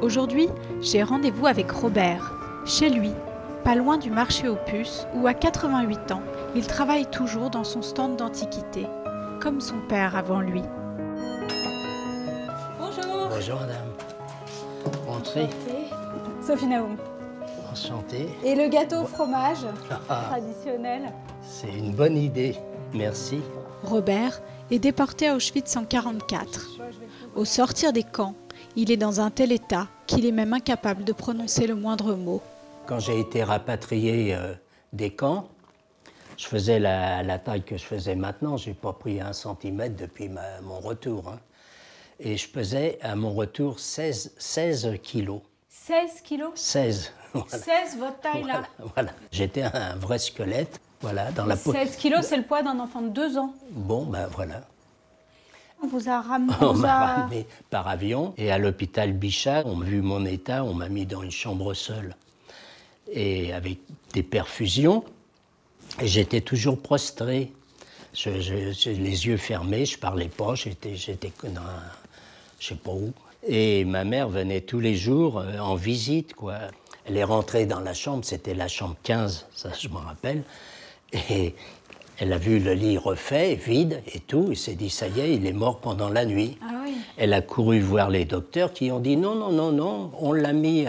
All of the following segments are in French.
Aujourd'hui, j'ai rendez-vous avec Robert, chez lui, pas loin du marché aux puces, où à 88 ans, il travaille toujours dans son stand d'antiquités, comme son père avant lui. Bonjour. Bonjour madame. Entrez. Sophie Naoum. Enchanté. Et le gâteau au fromage traditionnel. C'est une bonne idée. Merci. Robert est déporté à Auschwitz en 1944. Au sortir des camps, il est dans un tel état qu'il est même incapable de prononcer le moindre mot. Quand j'ai été rapatrié des camps, je faisais la taille que je faisais maintenant. Je n'ai pas pris 1 centimètre depuis mon retour. Hein. Et je pesais à mon retour 16 kilos. 16 kilos 16. Voilà. 16, votre taille là. Voilà. J'étais un vrai squelette. Voilà, dans la 16 kilos, c'est le poids d'un enfant de 2 ans. Bon, ben voilà. On vous a ramené. On m'a ramené par avion et à l'hôpital Bichat, on a vu mon état, on m'a mis dans une chambre seule et avec des perfusions. Et j'étais toujours prostré, les yeux fermés, je parlais pas, j'étais dans je sais pas où. Et ma mère venait tous les jours en visite, quoi. Elle est rentrée dans la chambre, c'était la chambre 15, ça je me rappelle. Et elle a vu le lit refait, vide et tout, et s'est dit, ça y est, il est mort pendant la nuit. Ah oui. Elle a couru voir les docteurs qui ont dit, non, non, non, non, on l'a mis,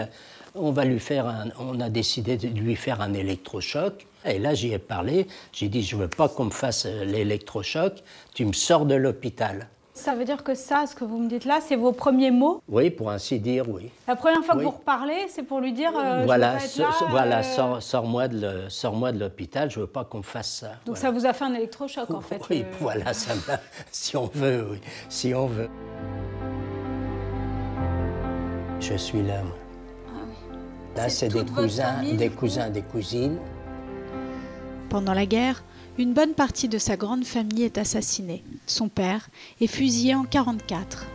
on a décidé de lui faire un électrochoc. Et là, j'y ai parlé, j'ai dit, je veux pas qu'on me fasse l'électrochoc, tu me sors de l'hôpital. Ça veut dire que ça, ce que vous me dites là, c'est vos premiers mots? Oui, pour ainsi dire, oui. La première fois que Oui. vous reparlez, c'est pour lui dire Voilà, je veux pas être là, sors-moi de l'hôpital, je veux pas qu'on me fasse ça. Donc voilà. ça vous a fait un électrochoc en fait. Oui, voilà, ça m'a, si on veut, oui, si on veut. Je suis là, moi. Ah oui. Là, C'est c'est des toute votre cousins, famille, des du coup cousins, des cousines. Pendant la guerre, une bonne partie de sa grande famille est assassinée. Son père est fusillé en 1944.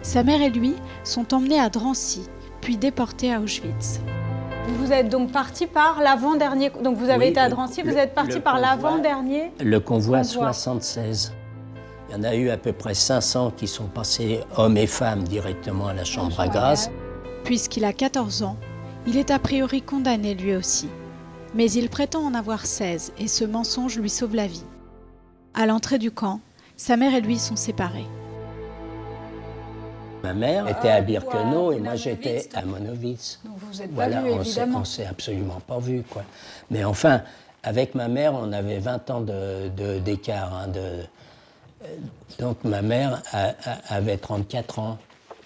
Sa mère et lui sont emmenés à Drancy, puis déportés à Auschwitz. Vous êtes donc parti par l'avant-dernier. Donc vous avez Oui, été à Drancy, vous êtes parti par l'avant-dernier. Le convoi 76. Il y en a eu à peu près 500 qui sont passés, hommes et femmes, directement à la chambre à gaz. Puisqu'il a 14 ans, il est a priori condamné lui aussi. Mais il prétend en avoir 16 et ce mensonge lui sauve la vie. À l'entrée du camp, sa mère et lui sont séparés. Ma mère était à Birkenau et moi j'étais à Monowitz. Donc vous vous êtes pas Voilà, vus, évidemment. on s'est absolument pas vus, quoi. Mais enfin, avec ma mère, on avait 20 ans d'écart. Hein, donc ma mère avait 34 ans.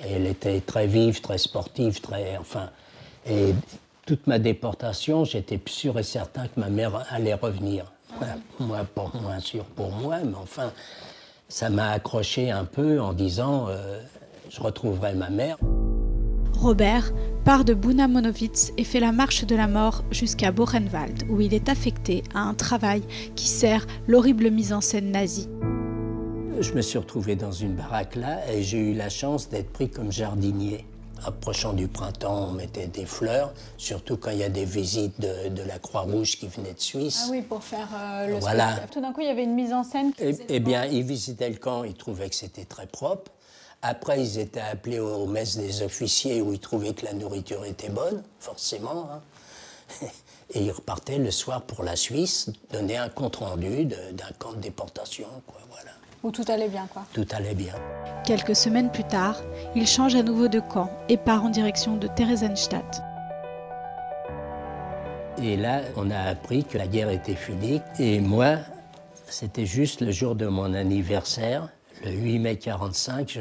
Et elle était très vive, très sportive, enfin... Et toute ma déportation, j'étais sûr et certain que ma mère allait revenir. Moi, pas moins sûr pour moi, mais enfin, ça m'a accroché un peu en disant je retrouverai ma mère. Robert part de Buna Monowitz et fait la marche de la mort jusqu'à Buchenwald, où il est affecté à un travail qui sert l'horrible mise en scène nazie. Je me suis retrouvé dans une baraque là et j'ai eu la chance d'être pris comme jardinier. Approchant du printemps, on mettait des fleurs, surtout quand il y a des visites de la Croix-Rouge qui venaient de Suisse. Ah oui, pour faire le Voilà. spectacle. Tout d'un coup, il y avait une mise en scène. Eh bien, ils visitaient le camp, ils trouvaient que c'était très propre. Après, ils étaient appelés aux messes des officiers où ils trouvaient que la nourriture était bonne, forcément. Hein. Et ils repartaient le soir pour la Suisse, donner un compte-rendu d'un camp de déportation, quoi, voilà. Où tout allait bien, quoi. Tout allait bien. Quelques semaines plus tard, il change à nouveau de camp et part en direction de Theresienstadt. Et là, on a appris que la guerre était finie. Et moi, c'était juste le jour de mon anniversaire, le 8 mai 1945,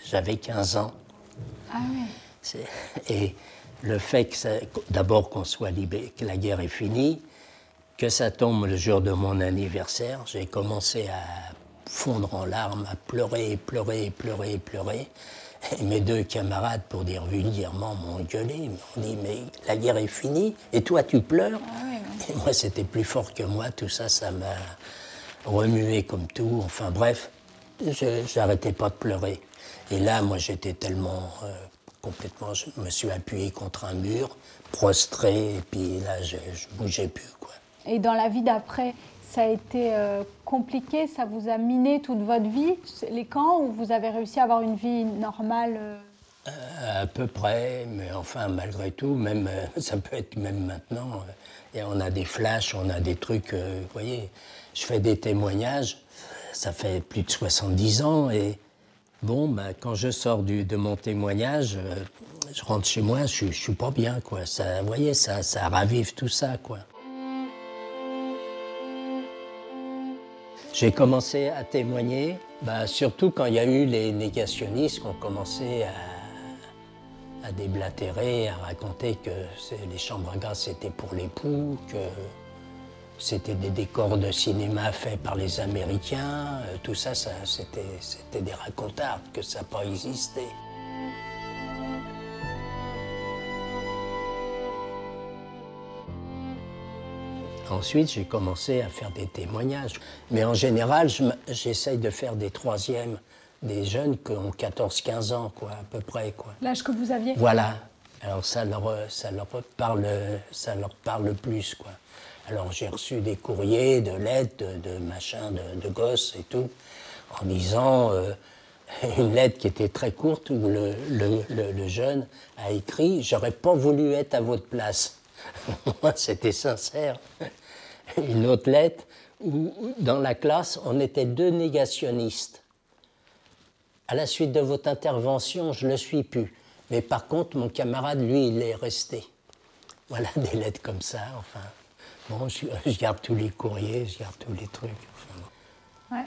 j'avais 15 ans. Ah oui. Et le fait que d'abord qu'on soit libéré, que la guerre est finie, que ça tombe le jour de mon anniversaire, j'ai commencé à fondre en larmes, à pleurer, pleurer, pleurer, pleurer. Et mes 2 camarades, pour dire vulgairement, m'ont gueulé, m'ont dit « mais la guerre est finie, et toi tu pleures ?» Et moi, c'était plus fort que moi, tout ça, ça m'a remué comme tout. Enfin bref, j'arrêtais pas de pleurer. Et là, moi, j'étais tellement complètement... Je me suis appuyé contre un mur, prostré, et puis là, je bougeais plus, quoi. Et dans la vie d'après, ça a été compliqué, ça vous a miné toute votre vie, les camps, ou vous avez réussi à avoir une vie normale À peu près, mais enfin, malgré tout, même, ça peut être même maintenant. Et on a des flashs, on a des trucs, vous voyez, je fais des témoignages, ça fait plus de 70 ans, et bon, ben, quand je sors de mon témoignage, je rentre chez moi, je suis pas bien, quoi. Ça, vous voyez, ça ravive tout ça, quoi. J'ai commencé à témoigner, bah, surtout quand il y a eu les négationnistes qui ont commencé à déblatérer, à raconter que les chambres à gaz c'était pour les poux, que c'était des décors de cinéma faits par les Américains, tout ça, c'était des racontards, que ça n'a pas existé. Ensuite, j'ai commencé à faire des témoignages. Mais en général, j'essaye de faire des troisièmes, des jeunes qui ont 14-15 ans, quoi, à peu près, quoi. L'âge que vous aviez? Voilà. Alors ça leur parle plus, quoi. Alors j'ai reçu des courriers, de lettres, de machins, de gosses et tout, en disant une lettre qui était très courte où le jeune a écrit « J'aurais pas voulu être à votre place ». Moi, c'était sincère. Une autre lettre où, dans la classe, on était 2 négationnistes. À la suite de votre intervention, je ne le suis plus. Mais par contre, mon camarade, lui, il est resté. Voilà, des lettres comme ça, enfin. Bon, je garde tous les courriers, je garde tous les trucs. Enfin, bon. Ouais.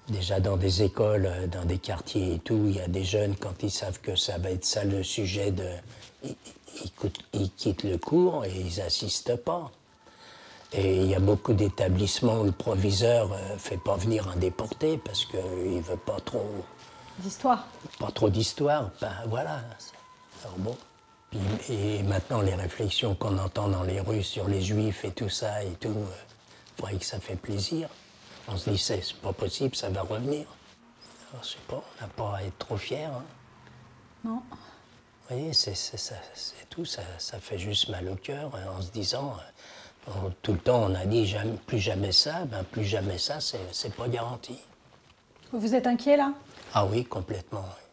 Déjà dans des écoles, dans des quartiers et tout, il y a des jeunes, quand ils savent que ça va être ça le sujet, ils quittent le cours et ils n'assistent pas. Et il y a beaucoup d'établissements où le proviseur ne fait pas venir un déporté parce qu'il ne veut pas trop... D'histoire. Pas trop d'histoire, ben voilà. Alors bon. Et maintenant, les réflexions qu'on entend dans les rues sur les juifs et tout ça, et tout, vous voyez que ça fait plaisir. On se dit, c'est pas possible, ça va revenir. Alors, je sais pas, on n'a pas à être trop fiers. Hein. Non. Vous voyez, c'est tout, ça fait juste mal au cœur, en se disant, tout le temps on a dit plus jamais ça, ben plus jamais ça, c'est pas garanti. Vous êtes inquiet là? Ah oui, complètement, oui.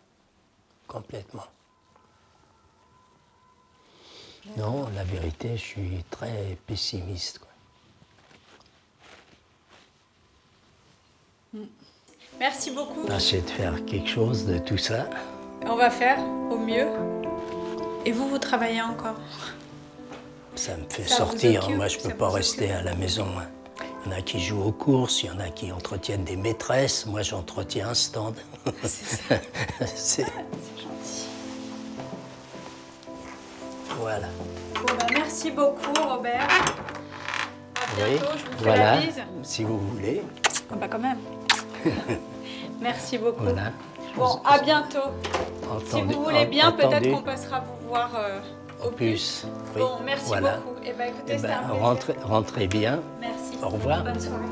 Complètement. Non, la vérité, je suis très pessimiste, quoi. Merci beaucoup. J'essaie de faire quelque chose de tout ça. On va faire au mieux. Et vous travaillez encore? Ça me fait Ça sortir. vous occupe, Moi, je ne peux ça pas vous rester occupe. à la maison. Hein. Il y en a qui jouent aux courses, il y en a qui entretiennent des maîtresses. Moi, j'entretiens un stand. C'est gentil. Voilà. Bon, bah, merci beaucoup, Robert. À bientôt, je vous fais voilà, la bise. si vous voulez. Ah bah quand même. Merci beaucoup. Voilà. Bon, à bientôt. Si Entendu- vous voulez bien, peut-être entendu. qu'on passera vous voir au Plus. Oui, Bon, merci voilà. beaucoup. Eh ben, écoutez, Eh c'était ben, un plaisir. rentrez bien. Merci. Au revoir. Bonne soirée.